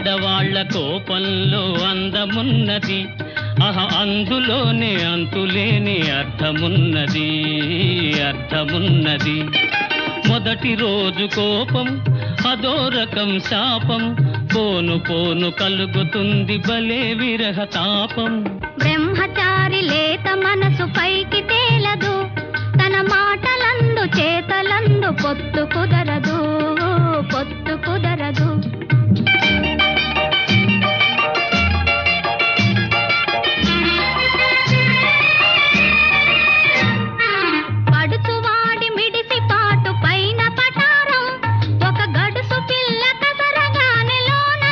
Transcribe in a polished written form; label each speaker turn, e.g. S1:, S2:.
S1: ఆడవాళ్ల కోపంలో అందమున్నది, అందులోనే అంతులేని అర్థమున్నది, అర్థమున్నది. మొదటి రోజు కోపం అదో రకం శాపం, పోను పోను కలుగుతుంది భలే విరహ తాపం.
S2: బ్రహ్మచారి లేత మనసు పైకి తేలదు, తన మాటలందు చేతలందు పొత్తు కుదరదు.